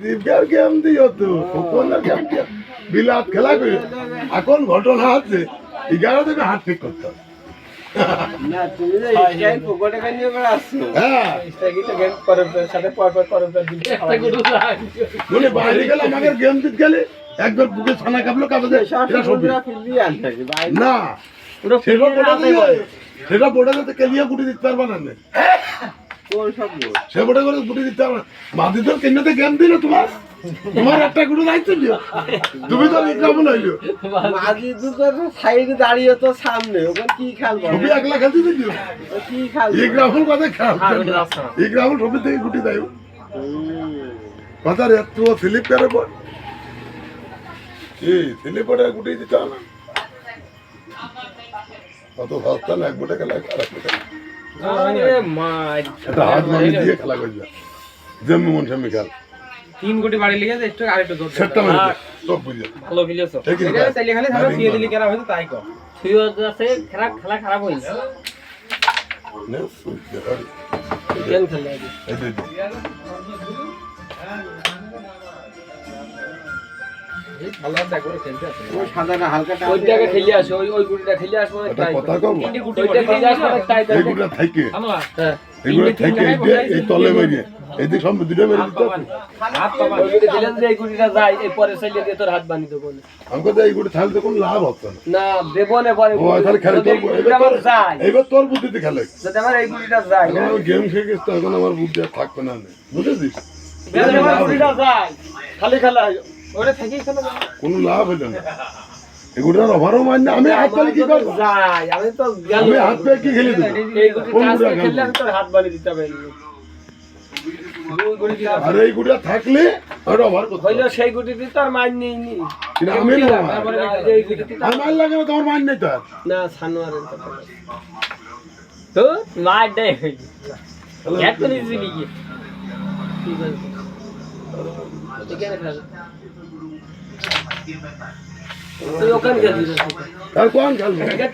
দীপকার game দিও তো কোন গেম দিও বিলাত খেলা করে এখন ঘটনা আছে 11 থেকে হাত ঠিক করতে হবে না তুমি যে স্টাইল পকেটে কানিয়ে করে আসছো হ্যাঁ স্টাইল তো গেম করে সাথে পর দিতে একটা গুলো বলে বাইরে গেলে আমাকে গেম দিতে গেলে একবার বুকে ছানা কাপলো কাপড়ে এটা সবই ফিরবি আনতে ভাই না পুরো সেটা বোর্ডে সেটা বোর্ডে যাতে কেলিয়া গুটি দিতে পারবা না কোন সব বোর্ড সে বোর্ডে করে গুটি দিতে পারবা মাদি তো কেন্দ্রতে গেম দিল তোমার একটা গুটি দায়িত্ব দিও তুমি তো এক্সাম্পল হইলো মাঝি দুটো সাইডে দাঁড়িয়ে তো সামনে ওখানে কি খেলবো তুমি একলা খেলতে দিও কি খেলবো এক্সাম্পল কথা খেল এক্সাম্পল সবই থেকে গুটি দেয় কথা রে তুই স্লিপ করে পড় এই স্লিপ করে গুটি দিতে হবে কত সস্তা না এক গোটা খেলা খারাপ আরে মা এটা হাত মারি দিয়ে খেলা করি যা জম্মু মন সামনে খেল 3 কোটি বাড়ি লিখে একটু আরেকটু জোর সেটা মানে সব বুঝে ভালো খেলেছো ঠিক আছে। এটা চাইলে খালি ধরো দিয়ে দিলি কেরা হইতো তাই কর তুইও আছে খেলা খারাপ হইছে নে সুইতে হরি গেম খেলে এই দে ভালো আছে একবার খেলতে আছে ওই সাদাটা হালকা ওইটাকে খেলে আসো ওই গুটিটা খেলে আসো এটা কথা কব তিনটে গুটি ওইটা খেলে আসো তাই এই গুটা থাকে আমরা হ্যাঁ এগুলো থেকে এই তলে মেরে এই দিক সব দুটো মেরে দিতে হবে হাত পাবা ওই গুটি দিলেন যে এই গুটিটা যায় এই পরে চাইলে দিয়ে তোর হাত বানি দেবো আমাকে তো এই গুটি থাকলে কোনো লাভ হতো না না দেবো না পরে ও তাহলে খেলে যদি এই গুটিটা আমার যায় এবার তোর বুদ্ধিতে খেলে যদি আমার এই গুটিটা যায় এখন আমি গেম খেলে গেছি তো এখন আমার বুদ্ধি আর থাকবে না বুঝেছিস যদি আমার গুটিটা যায় খালি খেলা ওরে থেকেই খেলো কোনো লাভ হলো না এগুলোর ওভারও মানে আমি হাত পেলে কি করবো যায় আমি তো আমি হাত পেয়ে কি খেলে দেবো এই গুটি কোন টাচ গুটা খেললে খেলবো? আমি তোর হাত বানি দিতে পারি দুই গুটি দিলাম আর এই গুটা থাকলে ওটা ওভার করতে হইলো হবে। সেই গুটি দিয়ে তোর মার নেই নি কিন্তু আমি না তারপরে এই গুটি দিয়ে আর মার লাগে না তোমার মার নেই তো আর না সানোয়ারের কথা তো মার দেয় এত নিজি লিখি ঠিক আছে এখানে খেল তুই ওখানে গেছিস আর কোন খেলবো